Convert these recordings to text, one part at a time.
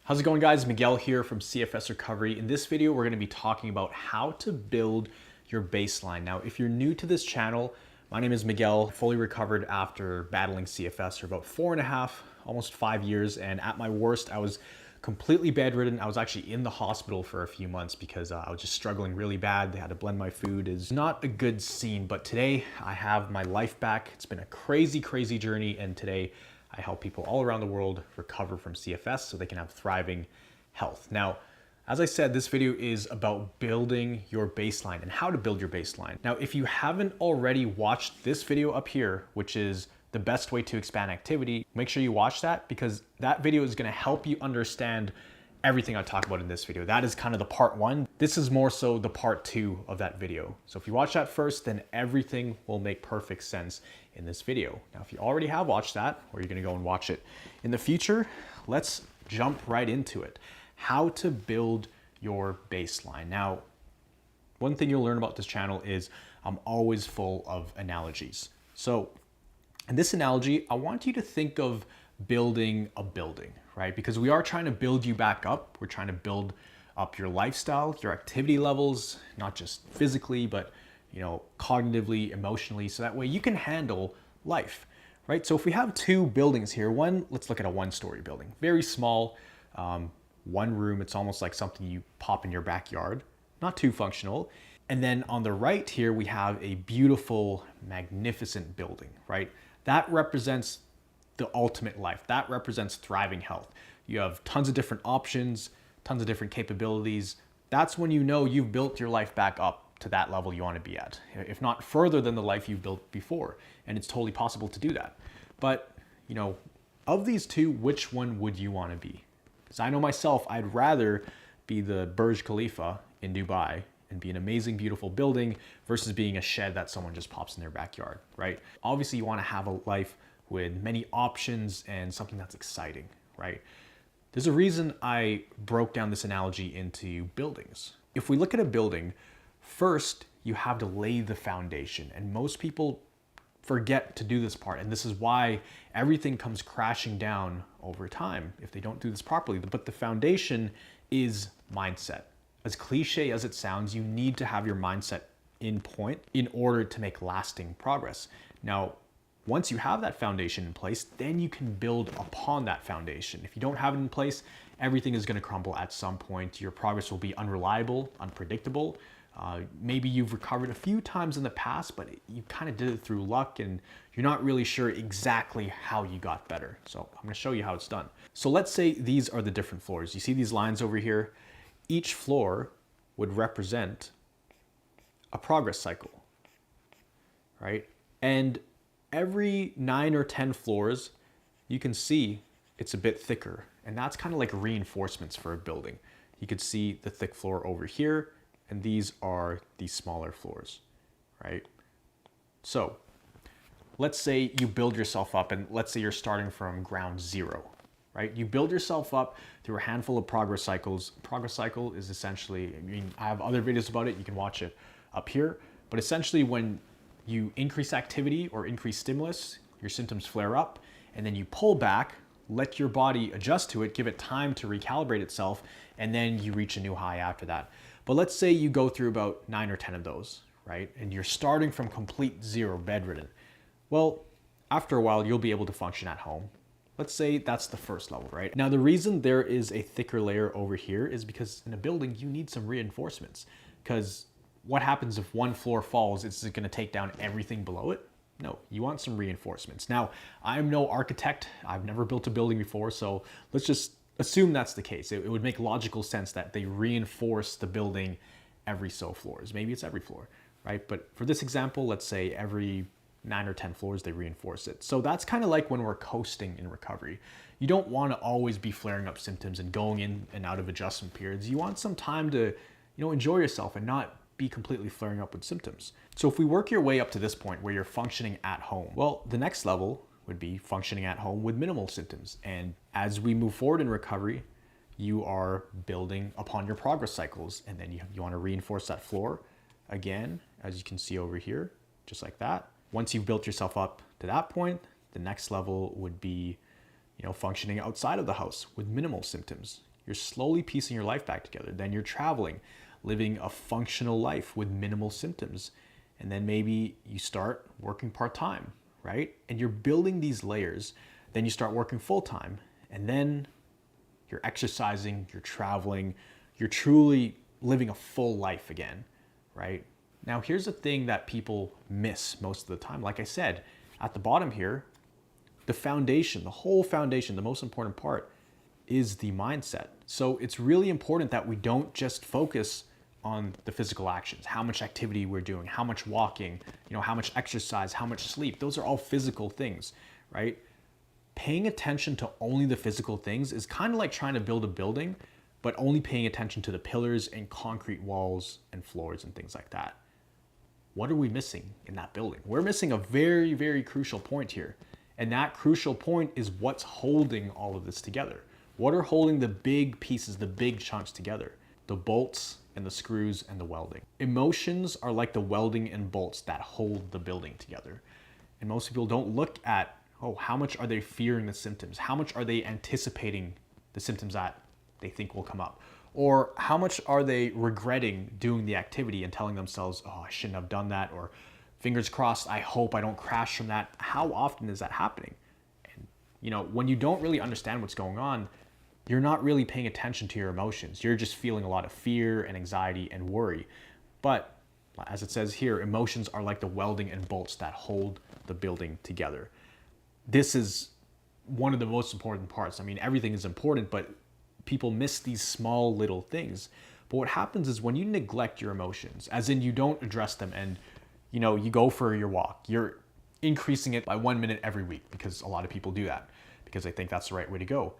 How's it going, guys? Miguel here from CFS Recovery. In this video, we're going to be talking about how to build your baseline. Now, if you're new to this channel, my name is Miguel, fully recovered after battling CFS for about 4.5, almost 5 years. And at my worst, I was completely bedridden. I was actually in the hospital for a few months because I was just struggling really bad. They had to blend my food. It's not a good scene, but today I have my life back. It's been a crazy, crazy journey. And today I help people all around the world recover from CFS so they can have thriving health. Now, as I said, this video is about building your baseline and how to build your baseline. Now, if you haven't already watched this video up here, which is the best way to expand activity, make sure you watch that because that video is going to help you understand everything I talk about in this video. That is kind of the part one. This is more so the part two of that video. So if you watch that first, then everything will make perfect sense in this video. Now, if you already have watched that, or you're gonna go and watch it in the future, let's jump right into it. How to build your baseline. Now, one thing you'll learn about this channel is I'm always full of analogies. So in this analogy, I want you to think of building a building, right? Because we are trying to build you back up. We're trying to build up your lifestyle, your activity levels, not just physically, but cognitively, emotionally, so that way you can handle life, right? So if we have two buildings here, let's look at a one-story building, very small, one room. It's almost like something you pop in your backyard, not too functional. And then on the right here, we have a beautiful, magnificent building, right? That represents the ultimate life. That represents thriving health. You have tons of different options, tons of different capabilities. That's when you know you've built your life back up to that level you want to be at, if not further than the life you've built before. And it's totally possible to do that. But, of these two, which one would you want to be? Because I know myself, I'd rather be the Burj Khalifa in Dubai and be an amazing, beautiful building versus being a shed that someone just pops in their backyard, right? Obviously, you want to have a life with many options and something that's exciting, right? There's a reason I broke down this analogy into buildings. If we look at a building, first you have to lay the foundation, and most people forget to do this part, and this is why everything comes crashing down over time if they don't do this properly. But the foundation is mindset. As cliche as it sounds, you need to have your mindset in point in order to make lasting progress. Now, once you have that foundation in place, then you can build upon that foundation. If you don't have it in place, everything is going to crumble at some point. Your progress will be unreliable, unpredictable. Maybe you've recovered a few times in the past, but you kind of did it through luck and you're not really sure exactly how you got better. So I'm going to show you how it's done. So let's say these are the different floors. You see these lines over here? Each floor would represent a progress cycle, right? And every 9 or 10 floors, you can see it's a bit thicker. And that's kind of like reinforcements for a building. You could see the thick floor over here, and these are the smaller floors, right? So let's say you build yourself up, and let's say you're starting from ground zero, right? You build yourself up through a handful of progress cycles. Progress cycle is essentially, I have other videos about it. You can watch it up here. But essentially when you increase activity or increase stimulus, your symptoms flare up, and then you pull back, let your body adjust to it, give it time to recalibrate itself, and then you reach a new high after that. But let's say you go through about 9 or 10 of those, right? And you're starting from complete zero, bedridden. Well, after a while, you'll be able to function at home. Let's say that's the first level, right? Now, the reason there is a thicker layer over here is because in a building, you need some reinforcements. Because what happens if one floor falls? Is it going to take down everything below it? No, you want some reinforcements. Now, I'm no architect. I've never built a building before, so let's just assume that's the case. It would make logical sense that they reinforce the building every so floors. Maybe it's every floor, right? But for this example, let's say every 9 or 10 floors, they reinforce it. So that's kind of like when we're coasting in recovery. You don't want to always be flaring up symptoms and going in and out of adjustment periods. You want some time to, enjoy yourself and not be completely flaring up with symptoms. So if we work your way up to this point where you're functioning at home, well, the next level would be functioning at home with minimal symptoms. And as we move forward in recovery, you are building upon your progress cycles. And then you want to reinforce that floor again, as you can see over here, just like that. Once you've built yourself up to that point, the next level would be, functioning outside of the house with minimal symptoms. You're slowly piecing your life back together. Then you're traveling, living a functional life with minimal symptoms. And then maybe you start working part-time, right? And you're building these layers. Then you start working full-time. And then you're exercising, you're traveling, you're truly living a full life again, right? Now, here's the thing that people miss most of the time. Like I said, at the bottom here, the foundation, the whole foundation, the most important part is the mindset. So it's really important that we don't just focus on the physical actions, how much activity we're doing, how much walking, how much exercise, how much sleep. Those are all physical things, right? Paying attention to only the physical things is kind of like trying to build a building, but only paying attention to the pillars and concrete walls and floors and things like that. What are we missing in that building? We're missing a very, very crucial point here. And that crucial point is what's holding all of this together. What are holding the big pieces, the big chunks together? The bolts and the screws and the welding. Emotions are like the welding and bolts that hold the building together. And most people don't look at, how much are they fearing the symptoms? How much are they anticipating the symptoms that they think will come up? Or how much are they regretting doing the activity and telling themselves, I shouldn't have done that, or fingers crossed, I hope I don't crash from that. How often is that happening? And when you don't really understand what's going on, you're not really paying attention to your emotions. You're just feeling a lot of fear and anxiety and worry. But as it says here, emotions are like the welding and bolts that hold the building together. This is one of the most important parts. I mean, everything is important, but people miss these small little things. But what happens is when you neglect your emotions, as in you don't address them and you go for your walk, you're increasing it by 1 minute every week, because a lot of people do that because they think that's the right way to go.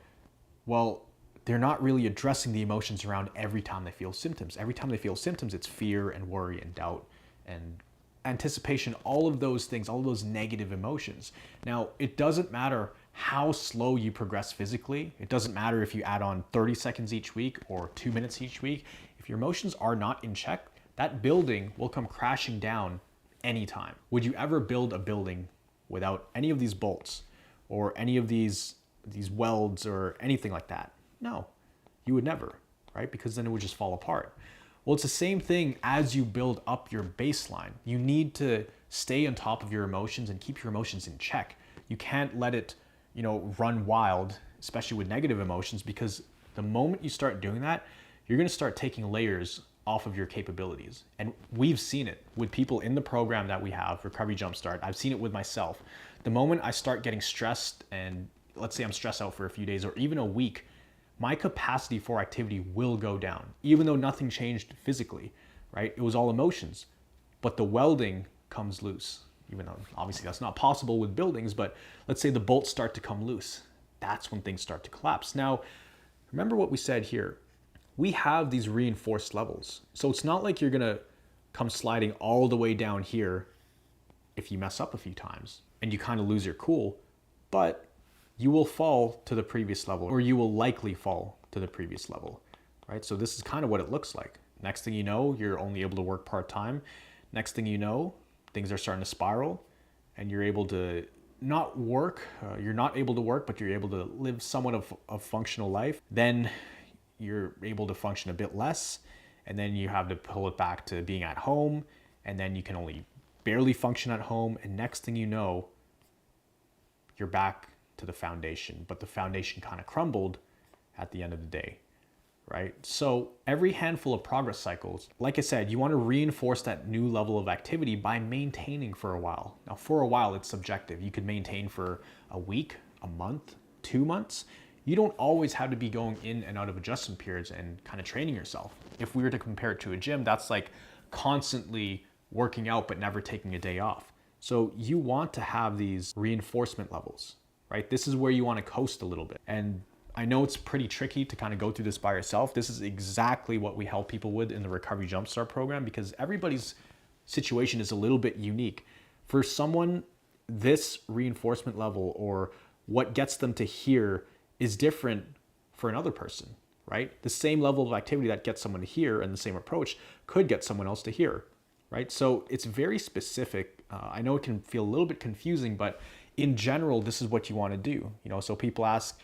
Well, they're not really addressing the emotions around every time they feel symptoms. Every time they feel symptoms, it's fear and worry and doubt and anticipation, all of those things, all of those negative emotions. Now, it doesn't matter how slow you progress physically. It doesn't matter if you add on 30 seconds each week or 2 minutes each week. If your emotions are not in check, that building will come crashing down anytime. Would you ever build a building without any of these bolts or any of these welds or anything like that? No, you would never, right? Because then it would just fall apart. Well, it's the same thing as you build up your baseline. You need to stay on top of your emotions and keep your emotions in check. You can't let it, run wild, especially with negative emotions, because the moment you start doing that, you're going to start taking layers off of your capabilities. And we've seen it with people in the program that we have, Recovery Jumpstart. I've seen it with myself. The moment I start getting stressed, and let's say I'm stressed out for a few days or even a week, my capacity for activity will go down, even though nothing changed physically, right? It was all emotions, but the welding comes loose, even though obviously that's not possible with buildings, but let's say the bolts start to come loose. That's when things start to collapse. Now, remember what we said here. We have these reinforced levels. So it's not like you're gonna come sliding all the way down here if you mess up a few times and you kind of lose your cool, but you will fall to the previous level, or you will likely fall to the previous level, right? So this is kind of what it looks like. Next thing you know, you're only able to work part-time. Next thing you know, things are starting to spiral and you're able to not work. You're not able to work, but you're able to live somewhat of a functional life. Then you're able to function a bit less, and then you have to pull it back to being at home, and then you can only barely function at home. And next thing you know, you're back to the foundation, but the foundation kind of crumbled at the end of the day, right? So every handful of progress cycles, like I said, you want to reinforce that new level of activity by maintaining for a while. Now, for a while, it's subjective. You could maintain for a week, a month, 2 months. You don't always have to be going in and out of adjustment periods and kind of training yourself. If we were to compare it to a gym, that's like constantly working out but never taking a day off. So you want to have these reinforcement levels, right? This is where you want to coast a little bit. And I know it's pretty tricky to kind of go through this by yourself. This is exactly what we help people with in the Recovery Jumpstart program, because everybody's situation is a little bit unique. For someone, this reinforcement level or what gets them to here is different for another person, right? The same level of activity that gets someone to here and the same approach could get someone else to here, right? So it's very specific. I know it can feel a little bit confusing, but in general, this is what you want to do. So people ask,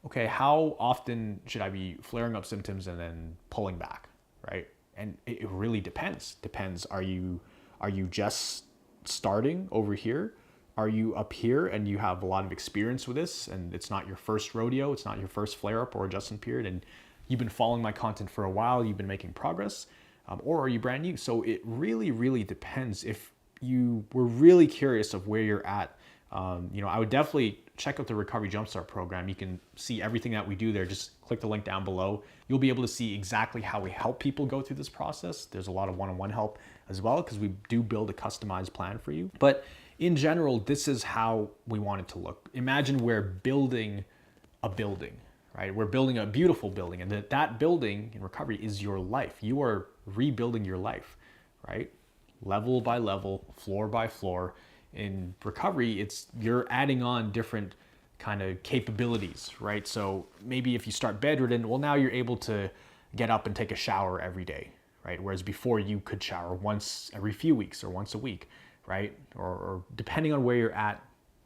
okay, how often should I be flaring up symptoms and then pulling back, right? And it really depends. Are you just starting over here? Are you up here and you have a lot of experience with this and it's not your first rodeo, it's not your first flare up or adjustment period, and you've been following my content for a while, you've been making progress, or are you brand new? So it really, really depends. If you were really curious of where you're at, I would definitely check out the Recovery Jumpstart program. You can see everything that we do there. Just click the link down below. You'll be able to see exactly how we help people go through this process. There's a lot of one-on-one help as well, because we do build a customized plan for you. But in general, this is how we want it to look. Imagine we're building a building, right? We're building a beautiful building, and that building in recovery is your life. You are rebuilding your life, right? Level by level, floor by floor. In recovery, you're adding on different kind of capabilities, right? So maybe if you start bedridden, well, now you're able to get up and take a shower every day, right? Whereas before you could shower once every few weeks or once a week, right? Or depending on where you're at,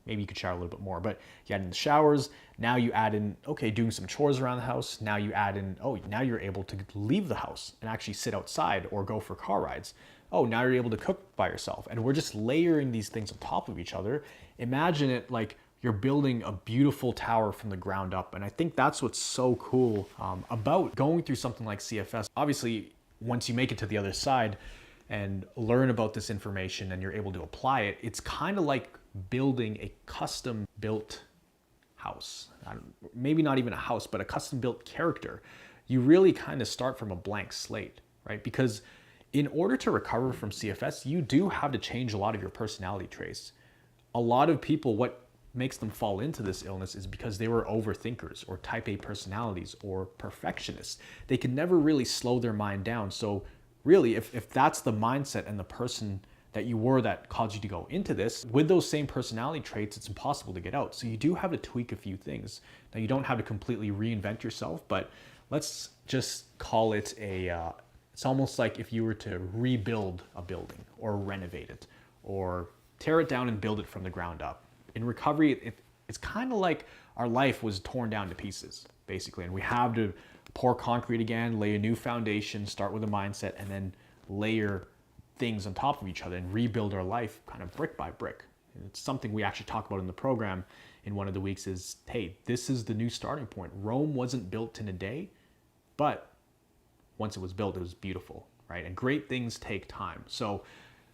maybe you could shower a little bit more, but you add in the showers. Now you add in, okay, doing some chores around the house. Now you add in, oh, now you're able to leave the house and actually sit outside or go for car rides. Oh, now you're able to cook by yourself. And we're just layering these things on top of each other. Imagine it like you're building a beautiful tower from the ground up. And I think that's what's so cool about going through something like CFS. Obviously, once you make it to the other side and learn about this information and you're able to apply it, it's kind of like building a custom built house. Maybe not even a house, but a custom built character. You really kind of start from a blank slate, right? Because in order to recover from CFS, you do have to change a lot of your personality traits. A lot of people, what makes them fall into this illness is because they were overthinkers or type A personalities or perfectionists. They can never really slow their mind down. So really, if that's the mindset and the person that you were that caused you to go into this, with those same personality traits, it's impossible to get out. So you do have to tweak a few things. Now, you don't have to completely reinvent yourself, but let's just call it it's almost like if you were to rebuild a building or renovate it or tear it down and build it from the ground up. In recovery, it's kind of like our life was torn down to pieces, basically, and we have to pour concrete again, lay a new foundation, start with a mindset, and then layer things on top of each other and rebuild our life kind of brick by brick. And it's something we actually talk about in the program in one of the weeks is, hey, this is the new starting point. Rome wasn't built in a day, but once it was built, it was beautiful, right? And great things take time. So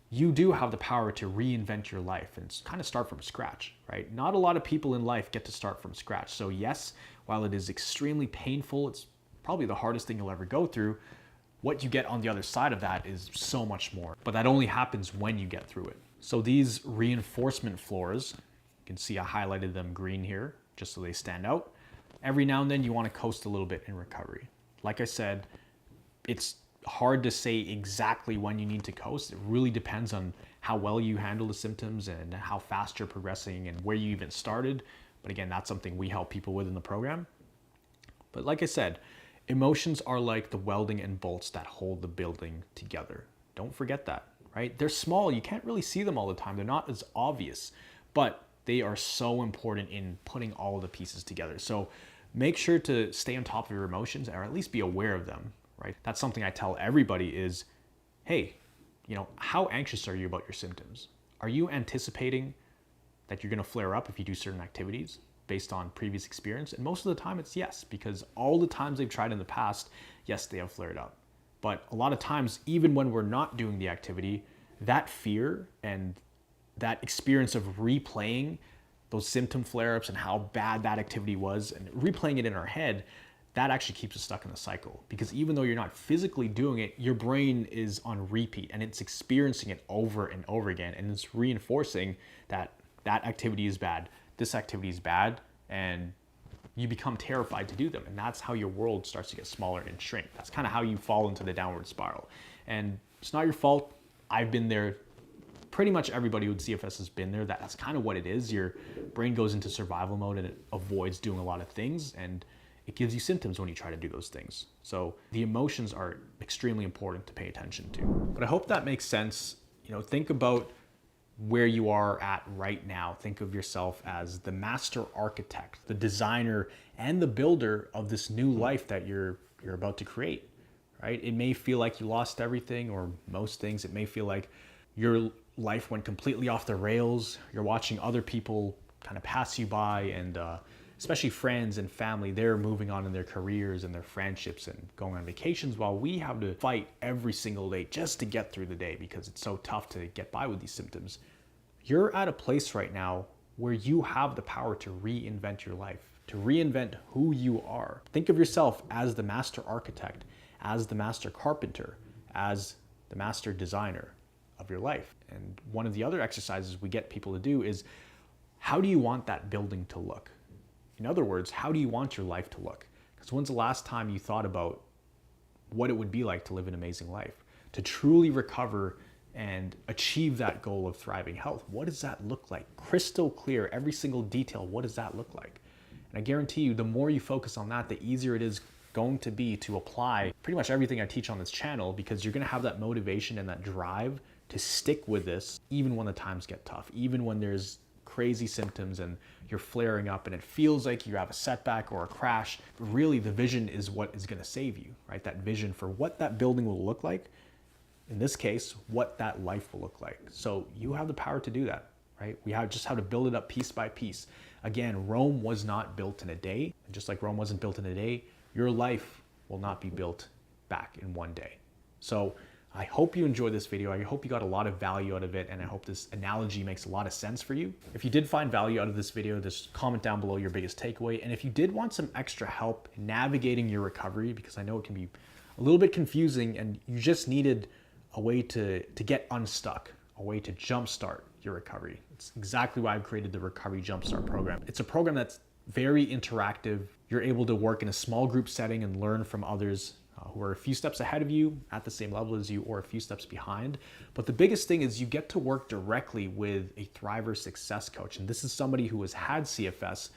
you do have the power to reinvent your life and kind of start from scratch, right? Not a lot of people in life get to start from scratch. So yes, while it is extremely painful, it's probably the hardest thing you'll ever go through. What you get on the other side of that is so much more, but that only happens when you get through it. So these reinforcement floors, you can see I highlighted them green here, just so they stand out. Every now and then you want to coast a little bit in recovery. Like I said, it's hard to say exactly when you need to coast. It really depends on how well you handle the symptoms and how fast you're progressing and where you even started. But again, that's something we help people with in the program. But like I said, emotions are like the welding and bolts that hold the building together. Don't forget that, right? They're small. You can't really see them all the time. They're not as obvious, but they are so important in putting all of the pieces together. So make sure to stay on top of your emotions or at least be aware of them, right? That's something I tell everybody is, hey, how anxious are you about your symptoms? Are you anticipating that you're going to flare up if you do certain activities based on previous experience? And most of the time it's yes, because all the times they've tried in the past, yes, they have flared up. But a lot of times, even when we're not doing the activity, that fear and that experience of replaying those symptom flare-ups and how bad that activity was and replaying it in our head, that actually keeps us stuck in the cycle. Because even though you're not physically doing it, your brain is on repeat and it's experiencing it over and over again. And it's reinforcing that activity is bad, this activity is bad, and you become terrified to do them. And that's how your world starts to get smaller and shrink. That's kind of how you fall into the downward spiral. And it's not your fault. I've been there. Pretty much everybody with CFS has been there. That's kind of what it is. Your brain goes into survival mode and it avoids doing a lot of things, and it gives you symptoms when you try to do those things. So the emotions are extremely important to pay attention to. But I hope that makes sense. Think about where you are at right now. Think of yourself as the master architect, the designer, and the builder of this new life that you're about to create, right? It may feel like you lost everything or most things. It may feel like your life went completely off the rails. You're watching other people kind of pass you by, and especially friends and family, they're moving on in their careers and their friendships and going on vacations, while we have to fight every single day just to get through the day because it's so tough to get by with these symptoms. You're at a place right now where you have the power to reinvent your life, to reinvent who you are. Think of yourself as the master architect, as the master carpenter, as the master designer of your life. And one of the other exercises we get people to do is, how do you want that building to look? In other words, how do you want your life to look? Because when's the last time you thought about what it would be like to live an amazing life, to truly recover and achieve that goal of thriving health? What does that look like? Crystal clear, every single detail, what does that look like? And I guarantee you, the more you focus on that, the easier it is going to be to apply pretty much everything I teach on this channel, because you're gonna have that motivation and that drive to stick with this even when the times get tough, even when there's crazy symptoms and you're flaring up and it feels like you have a setback or a crash. But really, the vision is what is going to save you, right? That vision for what that building will look like. In this case, what that life will look like. So you have the power to do that, right? We have just how to build it up piece by piece. Again, Rome was not built in a day. And just like Rome wasn't built in a day, your life will not be built back in one day. So I hope you enjoyed this video. I hope you got a lot of value out of it, and I hope this analogy makes a lot of sense for you. If you did find value out of this video, just comment down below your biggest takeaway. And if you did want some extra help navigating your recovery, because I know it can be a little bit confusing and you just needed a way to get unstuck, a way to jumpstart your recovery. It's exactly why I've created the Recovery Jumpstart program. It's a program that's very interactive. You're able to work in a small group setting and learn from others who are a few steps ahead of you, at the same level as you, or a few steps behind. But the biggest thing is you get to work directly with a Thriver success coach. And this is somebody who has had CFS,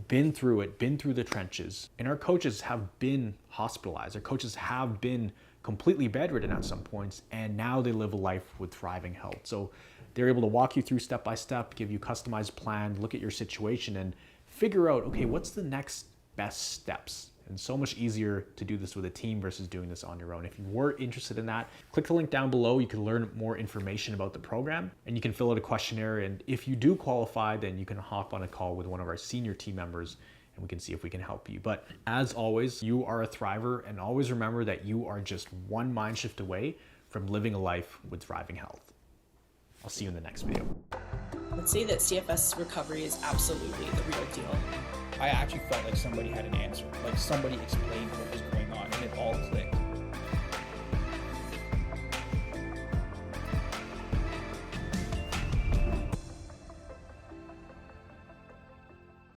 been through it, been through the trenches. And our coaches have been hospitalized. Our coaches have been completely bedridden at some points, and now they live a life with thriving health. So they're able to walk you through step by step, give you a customized plan, look at your situation and figure out, okay, what's the next best steps? And so much easier to do this with a team versus doing this on your own. If you were interested in that, click the link down below. You can learn more information about the program, and you can fill out a questionnaire. And if you do qualify, then you can hop on a call with one of our senior team members and we can see if we can help you. But as always, you are a thriver, and always remember that you are just one mind shift away from living a life with thriving health. I'll see you in the next video. Let's say that CFS recovery is absolutely the real deal. I actually felt like somebody had an answer, like somebody explained what was going on.